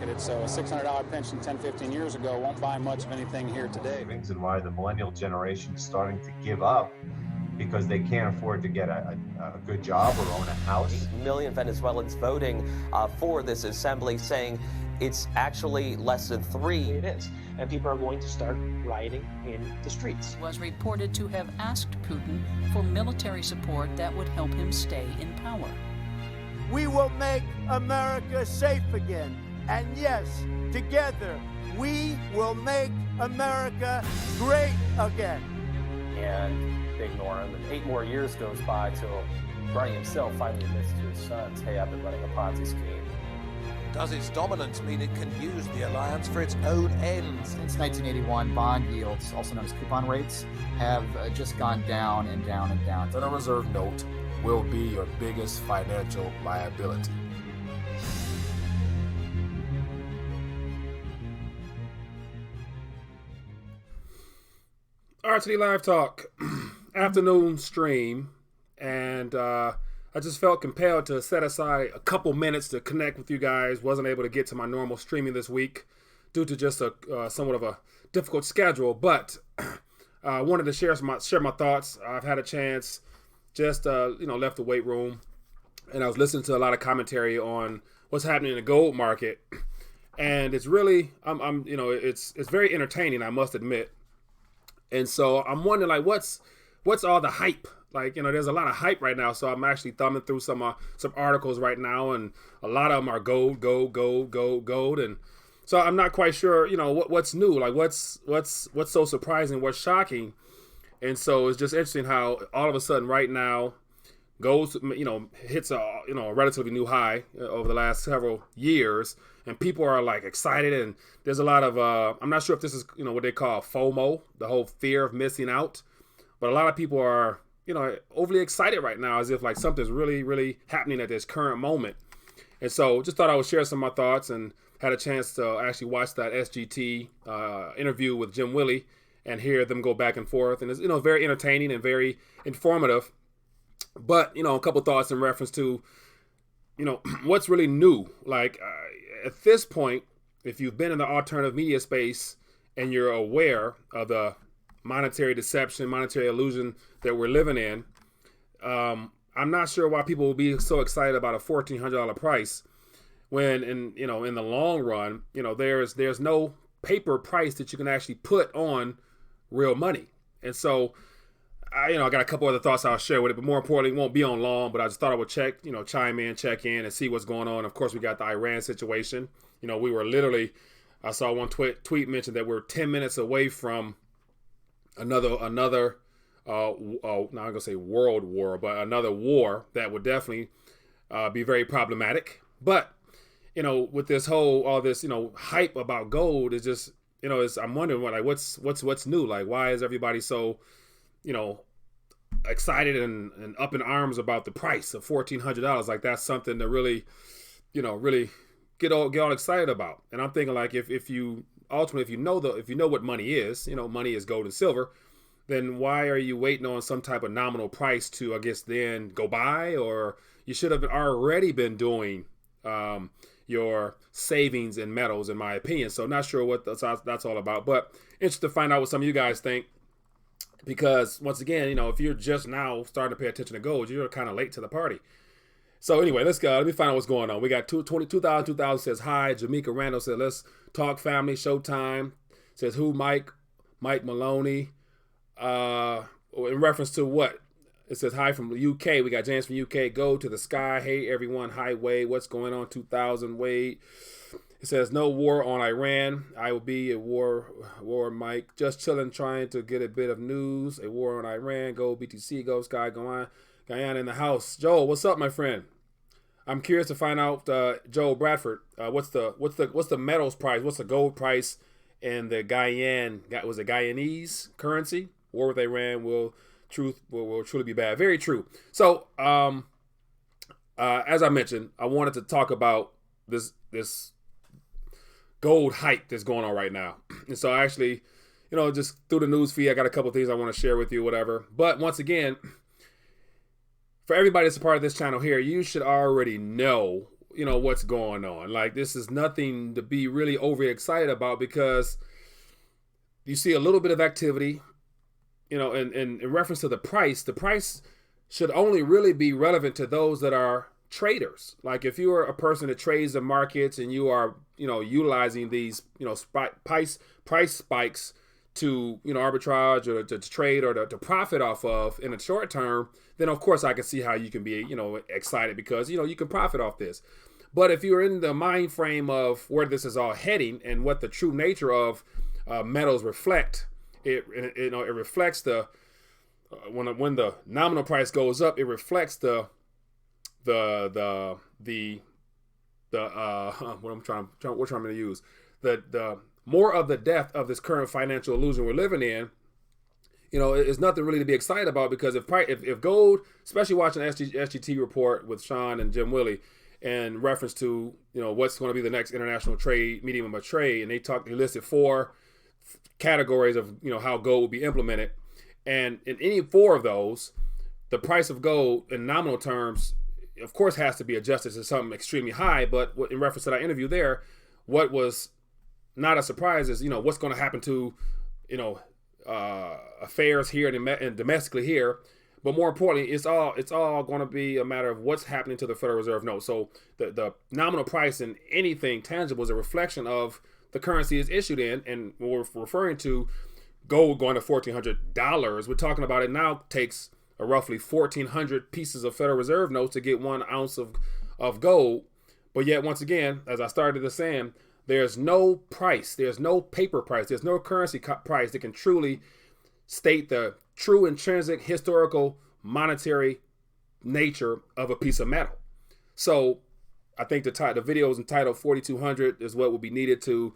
skyrocketed, so a $600 pension 10, 15 years ago won't buy much of anything here today. And why the millennial generation is starting to give up because they can't afford to get a good job or own a house. 8 million Venezuelans voting for this assembly, saying it's actually less than 3. It is, and people are going to start rioting in the streets. Was reported to have asked Putin for military support that would help him stay in power. We will make America safe again. And yes, together, we will make America great again. And they ignore him, and 8 more years goes by till Bernie himself finally admits to his sons, hey, I've been running a Ponzi scheme. Does its dominance mean it can use the alliance for its own ends? Since 1981, bond yields, also known as coupon rates, have just gone down and down and down. Federal Reserve note will be your biggest financial liability. RTD Live Talk, afternoon stream, and I just felt compelled to set aside a couple minutes to connect with you guys. Wasn't able to get to my normal streaming this week due to just a somewhat of a difficult schedule, but I wanted to share my thoughts. I've had a chance, just left the weight room, and I was listening to a lot of commentary on what's happening in the gold market, and it's really it's very entertaining, I must admit. And so I'm wondering, like, what's all the hype? Like, there's a lot of hype right now. So I'm actually thumbing through some articles right now, and a lot of them are gold. And so I'm not quite sure, what's new, like what's so surprising, what's shocking. And so it's just interesting how all of a sudden right now gold, hits a relatively new high over the last several years. And people are like excited, and there's a lot of, I'm not sure if this is, what they call FOMO, the whole fear of missing out. But a lot of people are, overly excited right now, as if like something's really, really happening at this current moment. And so just thought I would share some of my thoughts, and had a chance to actually watch that SGT interview with Jim Willie and hear them go back and forth. And it's, very entertaining and very informative. But, a couple thoughts in reference to, what's really new. Like, at this point, if you've been in the alternative media space and you're aware of the monetary deception, monetary illusion that we're living in, I'm not sure why people will be so excited about a $1,400 price when, in the long run, there's no paper price that you can actually put on real money. And so, I got a couple other thoughts I'll share with it, but more importantly, it won't be on long, but I just thought I would check in and see what's going on. Of course, we got the Iran situation. We were literally, I saw one tweet mentioned that we're 10 minutes away from another now I'm going to say world war, but another war that would definitely be very problematic. But, with this all this, hype about gold is just, I'm wondering what's new? Like, why is everybody so, excited and up in arms about the price of $1,400? Like, that's something to really, really get all excited about. And I'm thinking, like, if you know what money is, money is gold and silver, then why are you waiting on some type of nominal price to, I guess, then go buy? Or you should have already been doing your savings in metals, in my opinion. So not sure what that's all about, but interested to find out what some of you guys think. Because once again, if you're just now starting to pay attention to gold, you're kind of late to the party. So anyway, let's go. Let me find out what's going on. We got 2000 says hi. Jamaica Randall said, let's talk family, showtime. Says who, Mike Maloney. In reference to what? It says hi from the UK. We got James from UK. Go to the sky. Hey everyone. Hi Wade. What's going on? 2000 Wade. It says no war on Iran. I will be at war, Mike. Just chilling, trying to get a bit of news. A war on Iran. Go BTC. Go Sky. Go on. Guyana in the house. Joel, what's up, my friend? I'm curious to find out, Joel Bradford. What's the metals price? What's the gold price in the Guyanese currency? War with Iran will truly be bad. Very true. So, as I mentioned, I wanted to talk about this gold hype that's going on right now. And so I actually, just through the news feed, I got a couple things I want to share with you, whatever. But once again, for everybody that's a part of this channel here, you should already know what's going on. Like, this is nothing to be really overly excited about, because you see a little bit of activity, and in reference to the price should only really be relevant to those that are traders. Like, if you are a person that trades the markets and you are, utilizing these, price spikes to, arbitrage or to trade or to profit off of in the short term, then of course I can see how you can be, excited, because, you can profit off this. But if you're in the mind frame of where this is all heading and what the true nature of metals reflect, it reflects the when the nominal price goes up, it reflects the more of the depth of this current financial illusion we're living in. It's nothing really to be excited about, because if gold, especially watching the SGT report with Sean and Jim Willie, in reference to what's going to be the next international trade, medium of trade, and they listed 4 categories of how gold will be implemented, and in any 4 of those, the price of gold in nominal terms, of course, has to be adjusted to something extremely high. But in reference to that interview there, what was not a surprise is what's going to happen to affairs here and domestically here. But more importantly, it's all going to be a matter of what's happening to the Federal Reserve note. So the nominal price in anything tangible is a reflection of the currency is issued in, and when we're referring to gold going to $1,400, we're talking about it now takes a roughly 1,400 pieces of Federal Reserve notes to get 1 ounce of gold. But yet, once again, as I started to saying, there's no price, there's no paper price, there's no currency price that can truly state the true intrinsic historical monetary nature of a piece of metal. So I think the video is entitled 4,200 is what will be needed to,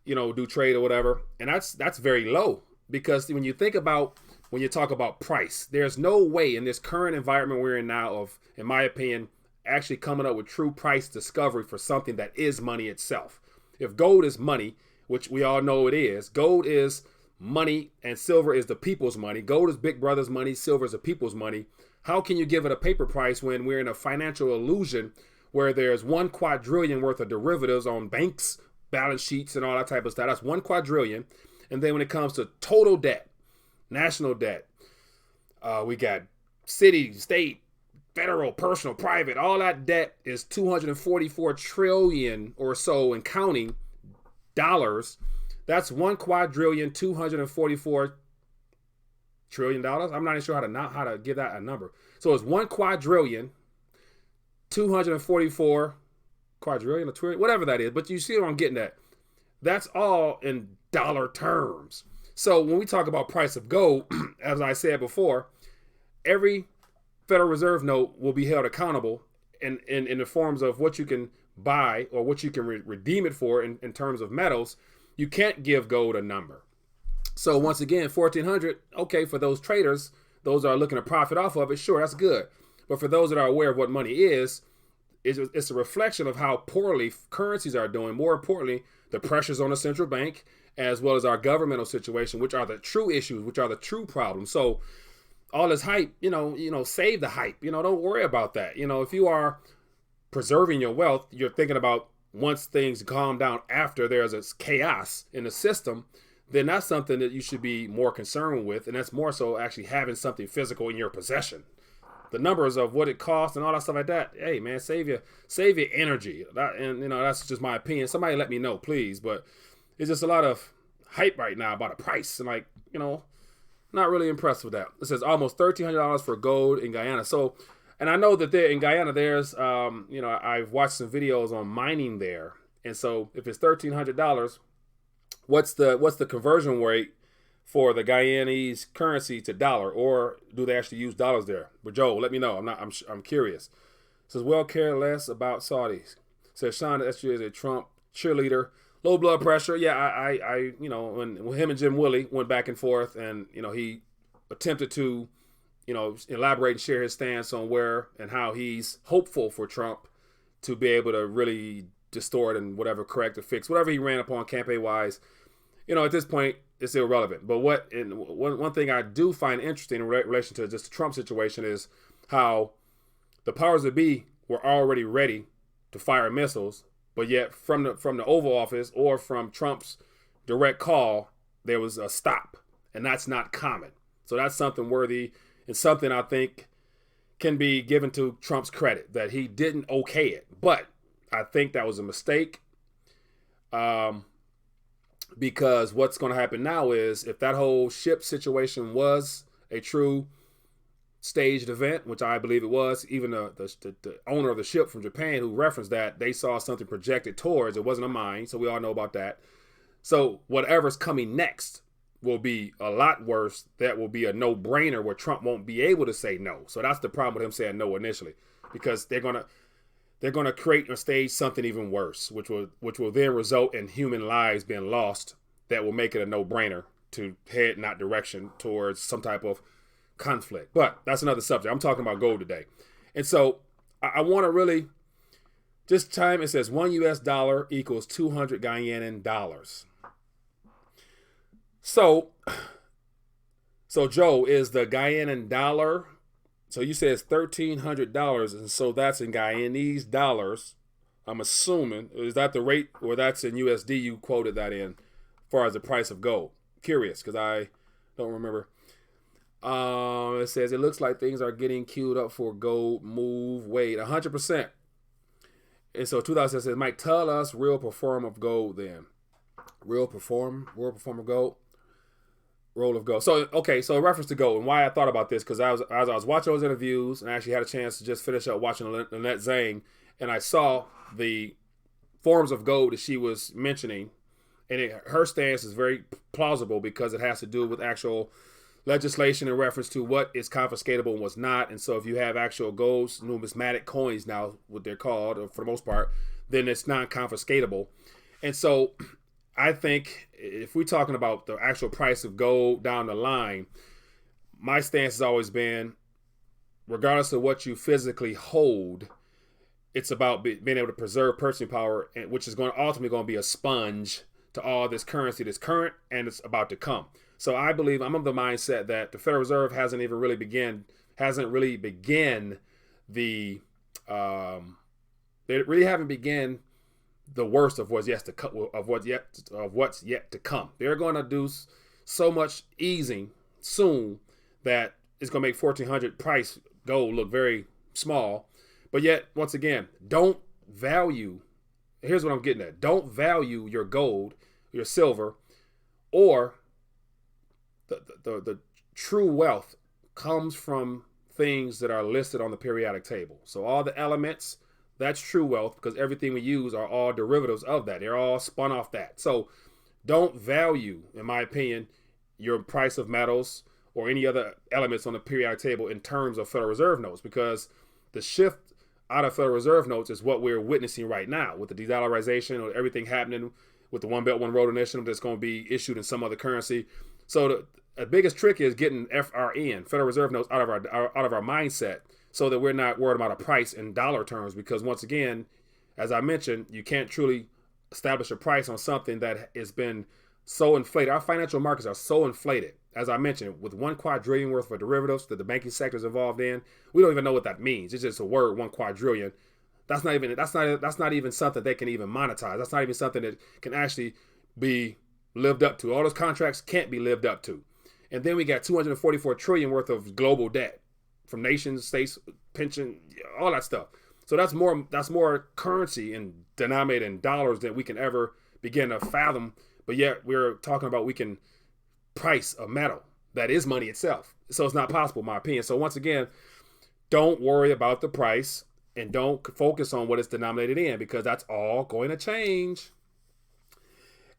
do trade or whatever. And that's very low, because when you talk about price, there's no way in this current environment we're in now of, in my opinion, actually coming up with true price discovery for something that is money itself. If gold is money, which we all know it is, gold is money and silver is the people's money. Gold is Big Brother's money, silver is the people's money. How can you give it a paper price when we're in a financial illusion where there's 1 quadrillion worth of derivatives on banks, balance sheets, and all that type of stuff? That's 1 quadrillion. And then when it comes to total debt, national debt, we got city, state, federal, personal, private, all that debt is 244 trillion or so and counting dollars. That's 1 quadrillion, 244 trillion dollars. I'm not even sure how to give that a number. So it's 1 quadrillion, 244 quadrillion, or trillion, whatever that is. But you see what I'm getting at. That's all in dollar terms. So when we talk about price of gold, as I said before, every Federal Reserve note will be held accountable in the forms of what you can buy or what you can redeem it for in terms of metals. You can't give gold a number. So once again, 1,400, okay, for those traders, those that are looking to profit off of it, sure, that's good. But for those that are aware of what money is, it's a reflection of how poorly currencies are doing. More importantly, the pressures on the central bank, as well as our governmental situation, which are the true issues, which are the true problems. So all this hype, save the hype. Don't worry about that. If you are preserving your wealth, you're thinking about once things calm down after there's a chaos in the system, then that's something that you should be more concerned with. And that's more so actually having something physical in your possession. The numbers of what it costs and all that stuff like that. Hey man, save your energy. That's just my opinion. Somebody let me know, please. But it's just a lot of hype right now about a price. And not really impressed with that. It says almost $1,300 for gold in Guyana. So, and I know that there in Guyana, there's, I've watched some videos on mining there. And so if it's $1,300, what's the conversion rate for the Guyanese currency to dollar, or do they actually use dollars there? But Joe, let me know. I'm curious. It says, well, care less about Saudis. It says Sean SG is a Trump cheerleader. Low blood pressure. Yeah, I when him and Jim Willie went back and forth, and he attempted to, elaborate and share his stance on where and how he's hopeful for Trump to be able to really distort and correct or fix whatever he ran upon campaign wise. At this point, it's irrelevant. But one thing I do find interesting in relation to just the Trump situation is how the powers that be were already ready to fire missiles, but yet from the Oval Office or from Trump's direct call, there was a stop, and that's not common. So that's something worthy and something I think can be given to Trump's credit, that he didn't okay it. But I think that was a mistake, because what's going to happen now is, if that whole ship situation was a true staged event, which I believe it was, even the owner of the ship from Japan who referenced that, they saw something projected towards, it wasn't a mine, so we all know about that. So whatever's coming next will be a lot worse. That will be a no-brainer where Trump won't be able to say no. So that's the problem with him saying no initially, because they're gonna create or stage something even worse, which will then result in human lives being lost. That will make it a no-brainer to head in that direction towards some type of conflict. But that's another subject. I'm talking about gold today. And so I want to really just time. It says $1 equals 200 Guyanan dollars. So Joe, is the Guyanan dollar, so you say it's $1,300, and so that's in Guyanese dollars, I'm assuming. Is that the rate, or that's in USD you quoted that in, as far as the price of gold? Curious, because I don't remember. It says, it looks like things are getting queued up for gold move. Wait, 100%. And so 2000 says, Mike, tell us real perform of gold then. Real perform of gold. Roll of gold. So, okay, so in reference to gold, and why I thought about this, because as I was watching those interviews, and I actually had a chance to just finish up watching Lynette Zhang, and I saw the forms of gold that she was mentioning, and her stance is very plausible because it has to do with actual legislation in reference to what is confiscatable and what's not. And so if you have actual gold, numismatic coins now, what they're called, or for the most part, then it's non-confiscatable. And so I think if we're talking about the actual price of gold down the line, my stance has always been, regardless of what you physically hold, it's about being able to preserve purchasing power, which is ultimately going to be a sponge to all this currency that's current and it's about to come. So I believe, I'm of the mindset that the Federal Reserve hasn't really begun the they really haven't begun the worst of what's yet to come. They're going to do so much easing soon that it's going to make 1,400 price gold look very small. But yet, once again, don't value. Here's what I'm getting at. Don't value your gold, your silver, or the true wealth comes from things that are listed on the periodic table. So all the elements, that's true wealth, because everything we use are all derivatives of that. They're all spun off that. So don't value, in my opinion, your price of metals or any other elements on the periodic table in terms of Federal Reserve notes, because the shift out of Federal Reserve notes is what we're witnessing right now with the de-dollarization or everything happening with the One Belt, One Road initiative that's going to be issued in some other currency. So the biggest trick is getting FRN, Federal Reserve notes, out of our mindset, so that we're not worried about a price in dollar terms. Because once again, as I mentioned, you can't truly establish a price on something that has been so inflated. Our financial markets are so inflated. As I mentioned, with $1 quadrillion worth of derivatives that the banking sector is involved in, we don't even know what that means. It's just a word, 1 quadrillion. That's not even something they can even monetize. That's not even something that can actually be lived up to. All those contracts can't be lived up to. And then we got $244 trillion worth of global debt from nations, states, pension, all that stuff. So that's more currency and denominated in dollars than we can ever begin to fathom. But yet we're talking about we can price a metal that is money itself. So it's not possible, in my opinion. So once again, don't worry about the price and don't focus on what it's denominated in, because that's all going to change.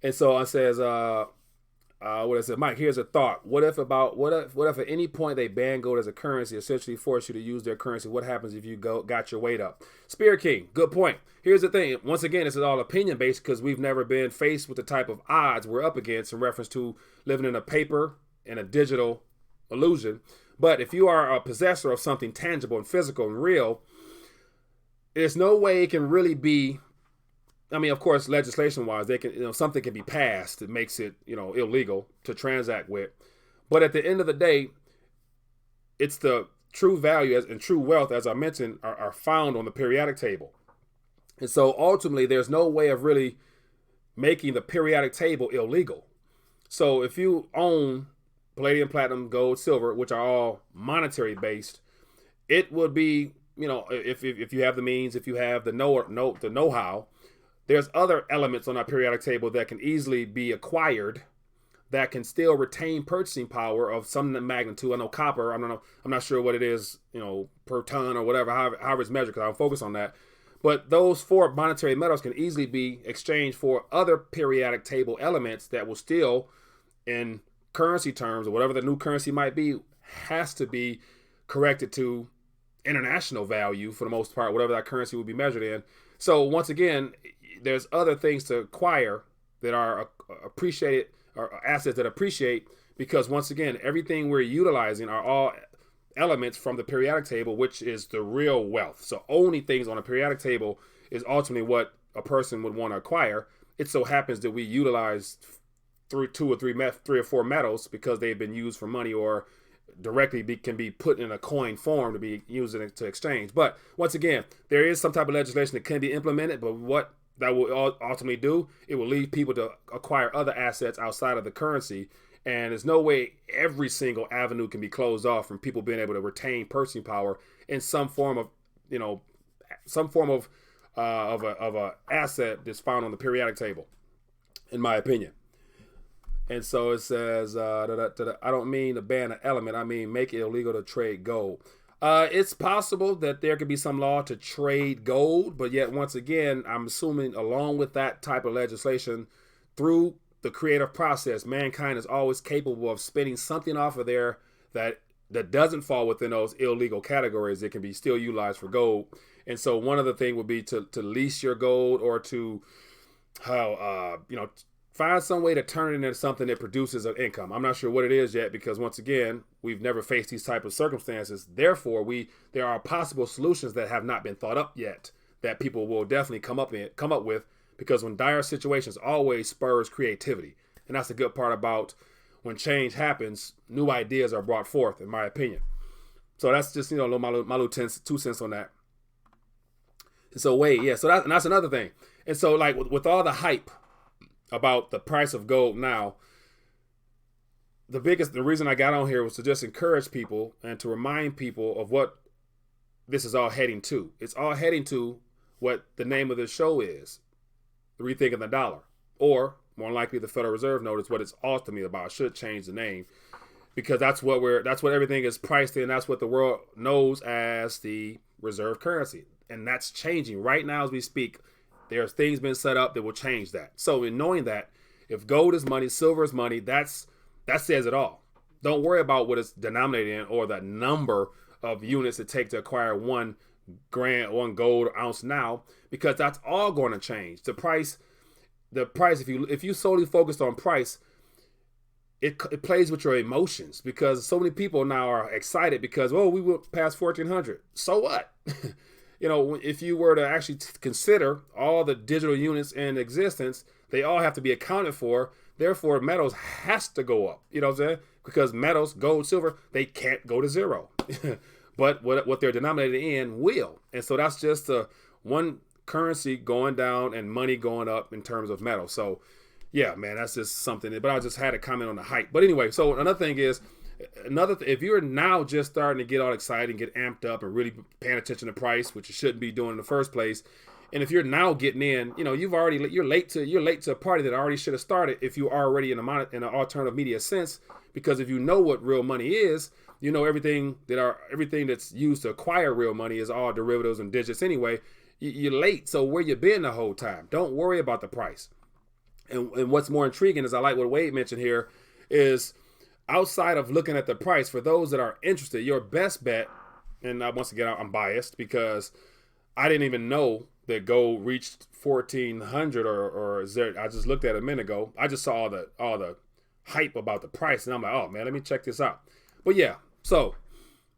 And so it says, what is it, Mike? Here's a thought. What if at any point they ban gold as a currency, essentially force you to use their currency? What happens if you got your weight up? Spirit King, good point. Here's the thing. Once again, this is all opinion based, because we've never been faced with the type of odds we're up against in reference to living in a paper and a digital illusion. But if you are a possessor of something tangible and physical and real, there's no way it can really be. I mean, of course, legislation-wise, they can, something can be passed that makes it, illegal to transact with. But at the end of the day, it's the true value and true wealth, as I mentioned, are found on the periodic table. And so ultimately, there's no way of really making the periodic table illegal. So if you own palladium, platinum, gold, silver, which are all monetary based, it would be, if you have the means, if you have the know-how, there's other elements on our periodic table that can easily be acquired that can still retain purchasing power of some magnitude. I know copper, I'm not sure what it is, per ton or whatever, however it's measured, because I don't focus on that. But those 4 monetary metals can easily be exchanged for other periodic table elements that will still, in currency terms or whatever the new currency might be, has to be corrected to international value for the most part, whatever that currency will be measured in. So once again, there's other things to acquire that are appreciated, or assets that appreciate, because once again, everything we're utilizing are all elements from the periodic table, which is the real wealth. So owning things on a periodic table is ultimately what a person would want to acquire. It so happens that we utilize 3 or 4 metals because they've been used for money or directly can be put in a coin form to be used to exchange. But once again, there is some type of legislation that can be implemented, but what that will ultimately do, it will lead people to acquire other assets outside of the currency. And there's no way every single avenue can be closed off from people being able to retain purchasing power in some form of, a asset that's found on the periodic table, in my opinion. And so it says, I don't mean to ban an element. I mean, make it illegal to trade gold. It's possible that there could be some law to trade gold, but yet once again, I'm assuming along with that type of legislation, through the creative process, mankind is always capable of spinning something off of there that doesn't fall within those illegal categories. It can be still utilized for gold. And so one other thing would be to lease your gold, or to find some way to turn it into something that produces an income. I'm not sure what it is yet, because once again, we've never faced these type of circumstances. Therefore, there are possible solutions that have not been thought up yet that people will definitely come up with, because when dire situations always spurs creativity. And that's the good part about when change happens, new ideas are brought forth, in my opinion. So that's just, my little 2 cents on that. And so that's another thing. And so like with all the hype about the price of gold now, the reason I got on here was to just encourage people and to remind people of what this is all heading to. It's all heading to what the name of this show is, Rethinking the Dollar, or more likely the Federal Reserve Note is what it's ultimately about. I should change the name, because that's what everything is priced in. That's what the world knows as the reserve currency, and that's changing right now as we speak. There's things been set up that will change that. So in knowing that, if gold is money, silver is money, that says it all. Don't worry about what it's denominated in or the number of units it takes to acquire 1 gold ounce now, because that's all going to change. The price, if you solely focused on price, it plays with your emotions, because so many people now are excited because, we went past 1,400. So what? If you were to actually consider all the digital units in existence, they all have to be accounted for. Therefore, metals has to go up. You know what I'm saying? Because metals, gold, silver, they can't go to zero. But what they're denominated in will. And so that's just one currency going down and money going up in terms of metal. So, yeah, man, that's just something. But I just had a comment on the hype. But anyway, so another thing is, if you're now just starting to get all excited and get amped up and really paying attention to price, which you shouldn't be doing in the first place, and if you're now getting in, you're late to a party that already should have started if you're already in an alternative media sense, because if you know what real money is, everything that's used to acquire real money is all derivatives and digits anyway. You're late. So where you been the whole time? Don't worry about the price. And what's more intriguing is, I like what Wade mentioned here, is outside of looking at the price, for those that are interested, your best bet, and once again, I'm biased because I didn't even know that gold reached 1,400 or is there, I just looked at it a minute ago. I just saw all the hype about the price, and I'm like, oh man, let me check this out. But yeah, so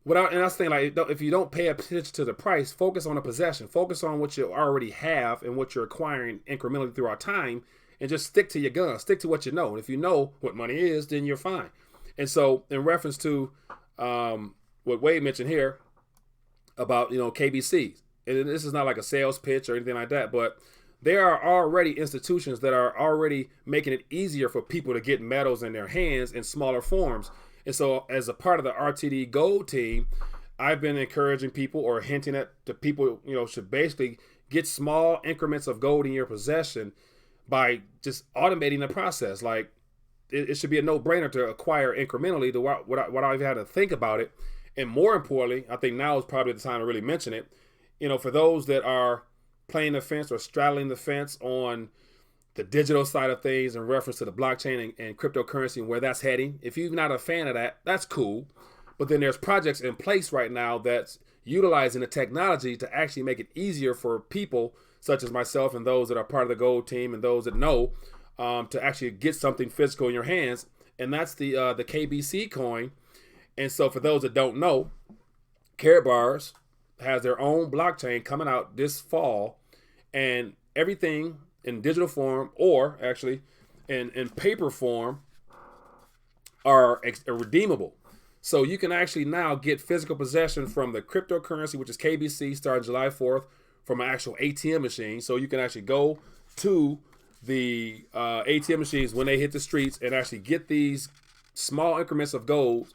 and that's the thing, like, if you don't pay attention to the price, focus on the possession, focus on what you already have and what you're acquiring incrementally throughout time, and just stick to your guns, stick to what you know. And if you know what money is, then you're fine. And so in reference to what Wade mentioned here about, KBC, and this is not like a sales pitch or anything like that, but there are already institutions that are already making it easier for people to get metals in their hands in smaller forms. And so as a part of the RTD Gold team, I've been encouraging people or hinting at the people, should basically get small increments of gold in your possession by just automating the process. Like it should be a no-brainer to acquire incrementally without even having to think about it. And more importantly, I think now is probably the time to really mention it. For those that are playing the fence or straddling the fence on the digital side of things in reference to the blockchain and cryptocurrency and where that's heading. If you're not a fan of that, that's cool. But then there's projects in place right now that's utilizing the technology to actually make it easier for people such as myself and those that are part of the gold team and those that know to actually get something physical in your hands. And that's the KBC coin. And so for those that don't know, Carrot Bars has their own blockchain coming out this fall, and everything in digital form or actually in paper form are redeemable. So you can actually now get physical possession from the cryptocurrency, which is KBC, starting July 4th, from an actual ATM machine. So you can actually go to the ATM machines when they hit the streets and actually get these small increments of gold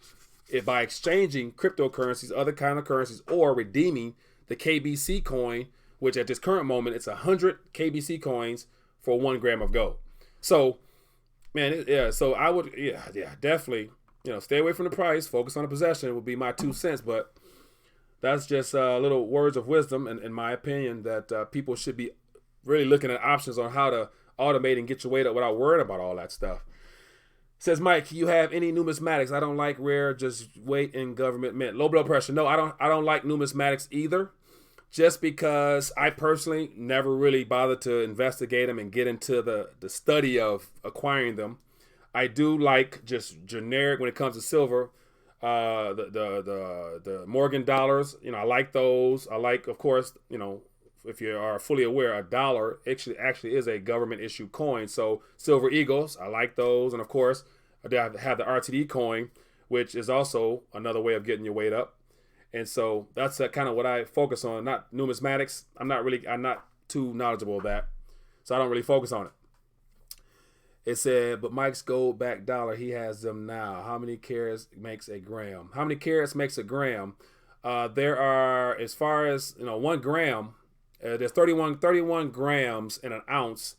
by exchanging cryptocurrencies, other kind of currencies, or redeeming the KBC coin, which at this current moment, it's 100 KBC coins for 1 gram of gold. So, man, so I would, definitely, stay away from the price, focus on the possession would be my 2 cents. But that's just little words of wisdom, in my opinion, that people should be really looking at options on how to automate and get your weight up without worrying about all that stuff. Says Mike, you have any numismatics? I don't like rare, just wait in government mint. Low blood pressure. No, I don't like numismatics either. Just because I personally never really bothered to investigate them and get into the study of acquiring them. I do like just generic when it comes to silver. The Morgan dollars, I like those. I like, of course, if you are fully aware, a dollar actually is a government issued coin. So silver eagles, I like those. And of course, I have the RTD coin, which is also another way of getting your weight up. And so that's kind of what I focus on, not numismatics. I'm not too knowledgeable of that. So I don't really focus on it. It said, but Mike's gold backed dollar, he has them now. How many carats makes a gram? How many carats makes a gram? There are, as far as, 1 gram, there's 31 grams in an ounce.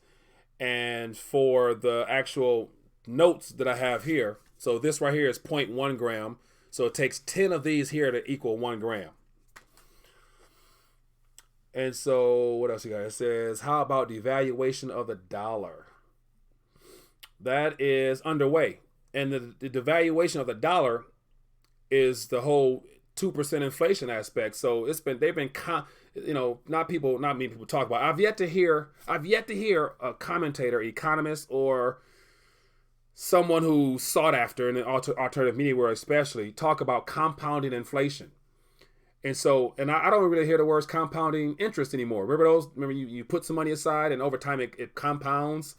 And for the actual notes that I have here, so this right here is 0.1 gram. So it takes 10 of these here to equal 1 gram. And so what else you got? It says, how about the devaluation of the dollar? That is underway. And the devaluation of the dollar is the whole 2% inflation aspect. So not many people talk about it. I've yet to hear a commentator, economist, or someone who's sought after in the alternative media world especially talk about compounding inflation. And so, I don't really hear the words compounding interest anymore. Remember you put some money aside and over time it compounds?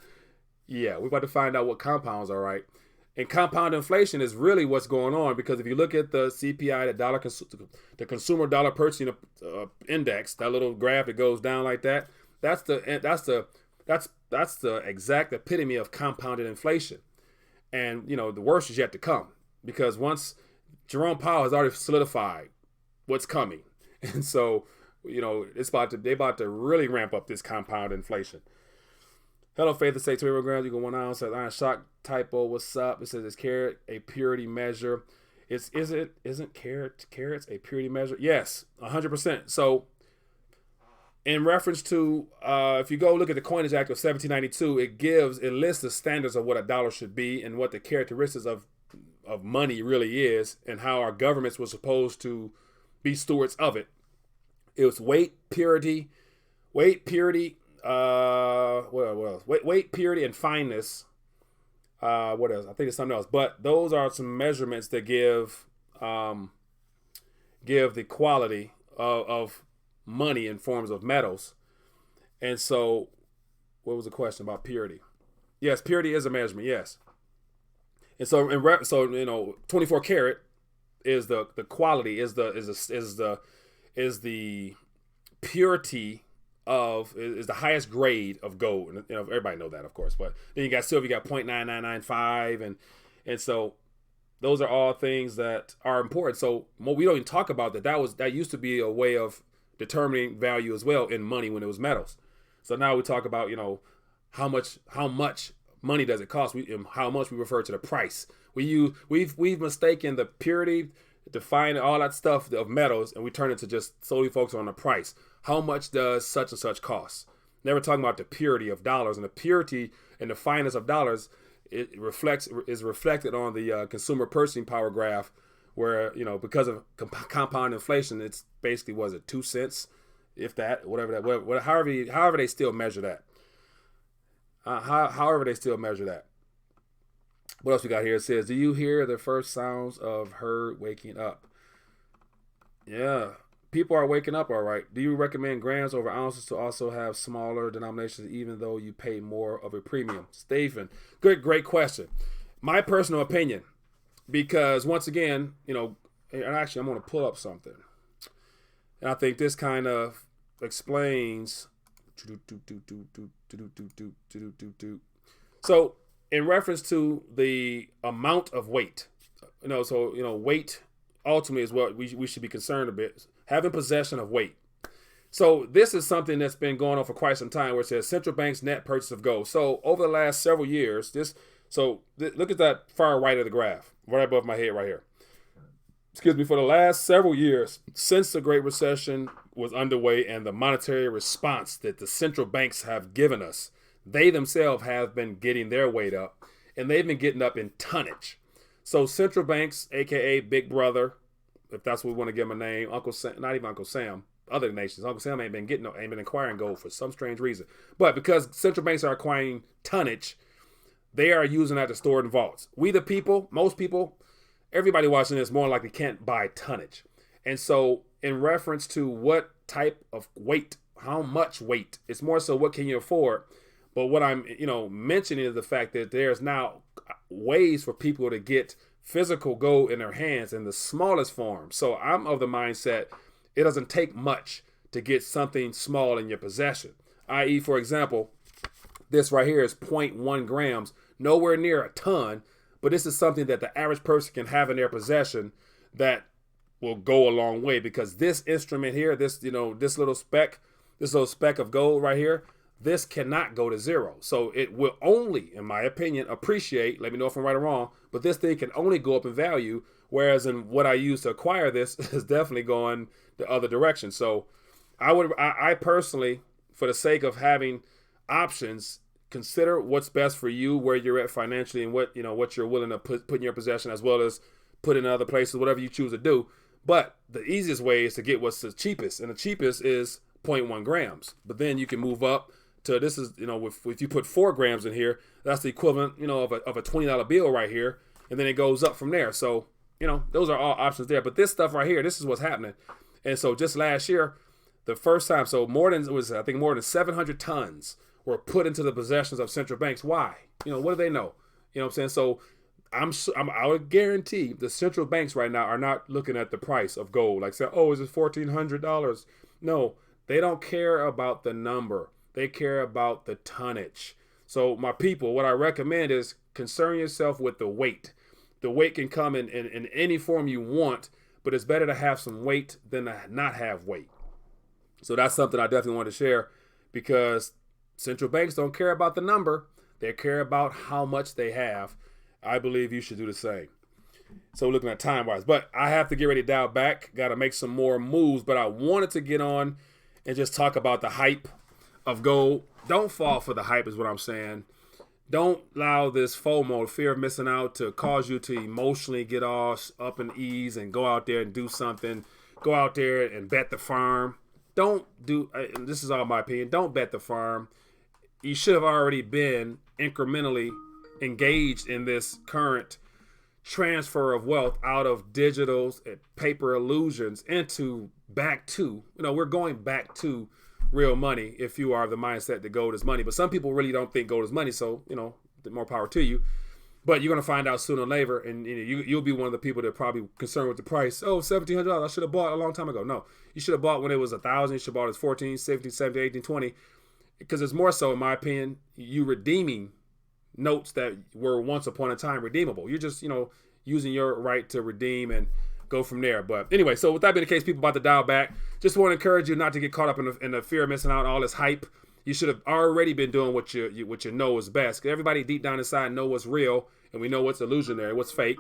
Yeah, we're about to find out what compounds are, right? And compound inflation is really what's going on, because if you look at the CPI, the consumer dollar purchasing index, that little graph that goes down like that, that's the exact epitome of compounded inflation. And the worst is yet to come, because once Jerome Powell has already solidified what's coming, and so they're about to really ramp up this compound inflation. Hello, Faith, it say 21 grams, you go 1 ounce. Says Iron Shock typo, what's up? It says, is carat a purity measure? Isn't carats a purity measure? Yes, 100%. So in reference to, if you go look at the Coinage Act of 1792, it lists the standards of what a dollar should be and what the characteristics of money really is, and how our governments were supposed to be stewards of it. It was weight, purity, what else? Weight, purity, and fineness. What else? I think it's something else. But those are some measurements that give the quality of money in forms of metals. And so, what was the question about purity? Yes, purity is a measurement. Yes. And so, 24 karat is the quality, is the purity is the highest grade of gold. And, you know, everybody know that, of course. But then you got silver, you got 0.9995, and so those are all things that are important. So we don't even talk about that. That used to be a way of determining value as well in money when it was metals. So now we talk about, you know, how much money does it cost? How much we refer to the price. We've mistaken the purity, define all that stuff of metals, and we turn it to just solely focus on the price. How much does such and such cost? Never talking about the purity of dollars, and the purity and the fineness of dollars is reflected on the consumer purchasing power graph, where, you know, because of compound inflation, it's basically, was it 2 cents, if that, however they still measure that. However they still measure that. What else we got here? It says, do you hear the first sounds of her waking up? Yeah, people are waking up all right. Do you recommend grams over ounces to also have smaller denominations even though you pay more of a premium? Stephen, great question. My personal opinion, because once again, you know, and actually I'm going to pull up something. And I think this kind of explains. So in reference to the amount of weight, you know, so, you know, weight ultimately is what we should be concerned a bit, having possession of weight. So this is something that's been going on for quite some time, where it says central bank's net purchase of gold. So over the last several years, look at that far right of the graph, right above my head right here. Excuse me, for the last several years, since the Great Recession was underway and the monetary response that the central banks have given us, they themselves have been getting their weight up, and they've been getting up in tonnage. So central banks, aka Big Brother, if that's what we want to give him a name, Uncle Sam, not even Uncle Sam, other nations, Uncle Sam ain't been acquiring gold for some strange reason. But because central banks are acquiring tonnage, they are using that to store in vaults. We the people, most people, everybody watching this more likely can't buy tonnage. And so in reference to what type of weight, how much weight, it's more so what can you afford. But what I'm, you know, mentioning is the fact that there's now ways for people to get physical gold in their hands in the smallest form. So I'm of the mindset it doesn't take much to get something small in your possession. I.e., for example, this right here is 0.1 grams, nowhere near a ton, but this is something that the average person can have in their possession that will go a long way, because this instrument here, this little speck of gold right here, this cannot go to zero. So it will only, in my opinion, appreciate, let me know if I'm right or wrong, but this thing can only go up in value, whereas in what I use to acquire this is definitely going the other direction. So I personally, for the sake of having options, consider what's best for you, where you're at financially, and what you're willing to put in your possession, as well as put in other places, whatever you choose to do. But the easiest way is to get what's the cheapest, and the cheapest is 0.1 grams. But then you can move up to, this is, if you put 4 grams in here, that's the equivalent, of a $20 bill right here, and then it goes up from there. So, those are all options there. But this stuff right here, this is what's happening. And so just last year, the first time, so more than 700 tons were put into the possessions of central banks. Why? What do they know? You know what I'm saying? So I would guarantee the central banks right now are not looking at the price of gold, like saying, oh, is it $1,400? No, they don't care about the number. They care about the tonnage. So my people, what I recommend is concern yourself with the weight. The weight can come in any form you want, but it's better to have some weight than to not have weight. So that's something I definitely want to share, because central banks don't care about the number. They care about how much they have. I believe you should do the same. So looking at time-wise. But I have to get ready to dial back. Got to make some more moves. But I wanted to get on and just talk about the hype of gold. Don't fall for the hype is what I'm saying. Don't allow this FOMO, fear of missing out, to cause you to emotionally get all up in ease and go out there and do something. Go out there and bet the farm. Don't do, and this is all my opinion, don't bet the farm. You should have already been incrementally engaged in this current transfer of wealth out of digitals and paper illusions into back to, we're going back to real money if you are of the mindset that gold is money. But some people really don't think gold is money, so, more power to you. But you're going to find out sooner or later, and you'll be one of the people that are probably concerned with the price. Oh, $1,700, I should have bought a long time ago. No, you should have bought when it was $1,000. You should have bought it 14, 16, 17, 18, 20. Because it's more so, in my opinion, you redeeming notes that were once upon a time redeemable. You're just, using your right to redeem and go from there. But anyway, so with that being the case, people about to dial back. Just want to encourage you not to get caught up in the fear of missing out on all this hype. You should have already been doing what you know is best. Everybody deep down inside know what's real, and we know what's illusionary, what's fake.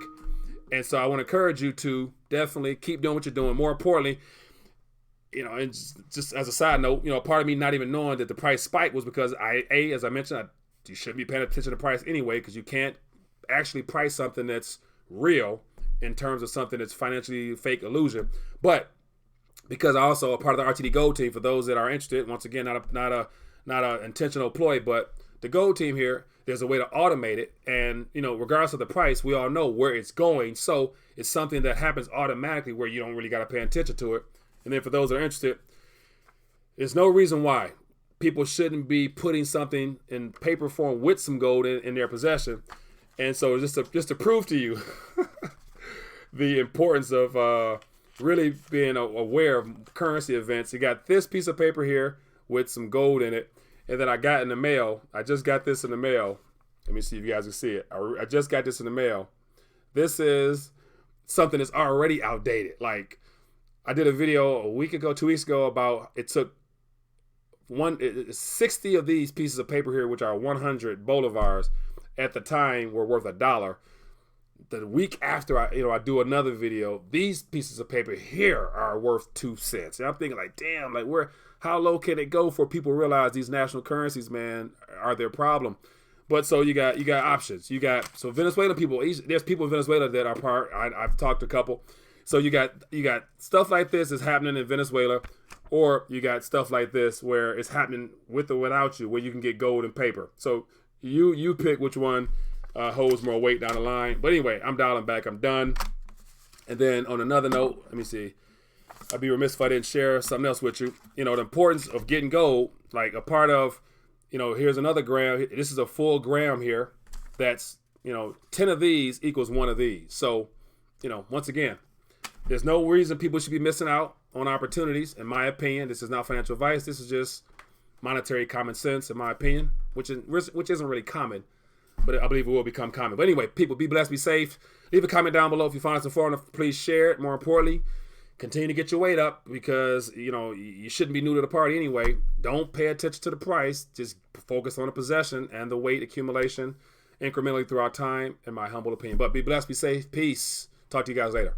And so I want to encourage you to definitely keep doing what you're doing. More importantly, and just as a side note, part of me not even knowing that the price spike was because as I mentioned, you shouldn't be paying attention to the price anyway, because you can't actually price something that's real in terms of something that's financially fake illusion. But because I also a part of the RTD Gold team, for those that are interested, once again, not a intentional ploy, but the Gold team here, there's a way to automate it. And, regardless of the price, we all know where it's going. So it's something that happens automatically where you don't really got to pay attention to it. And then for those that are interested, there's no reason why people shouldn't be putting something in paper form with some gold in their possession. And so just to prove to you the importance of really being aware of currency events, you got this piece of paper here with some gold in it. And then I got in the mail. I just got this in the mail. Let me see if you guys can see it. I just got this in the mail. This is something that's already outdated. Like, I did a video a week ago, 2 weeks ago, about it took 60 of these pieces of paper here, which are 100 bolivars, at the time were worth $1. The week after I do another video, these pieces of paper here are worth 2 cents. And I'm thinking, like, damn, like, how low can it go for people to realize these national currencies, man, are their problem? But so you got options. So Venezuelan people, there's people in Venezuela that are part. I've talked to a couple. So you got stuff like this is happening in Venezuela, or you got stuff like this where it's happening with or without you, where you can get gold and paper. So you pick which one holds more weight down the line. But anyway, I'm dialing back. I'm done. And then on another note, let me see. I'd be remiss if I didn't share something else with you. The importance of getting gold, like a part of, here's another gram. This is a full gram here. That's, 10 of these equals 1 of these. So, once again, there's no reason people should be missing out on opportunities, in my opinion. This is not financial advice. This is just monetary common sense, in my opinion, which isn't really common, but I believe it will become common. But anyway, people, be blessed, be safe. Leave a comment down below if you find us informative. Please share it. More importantly, continue to get your weight up, because, you shouldn't be new to the party anyway. Don't pay attention to the price. Just focus on the possession and the weight accumulation incrementally throughout time, in my humble opinion. But be blessed, be safe. Peace. Talk to you guys later.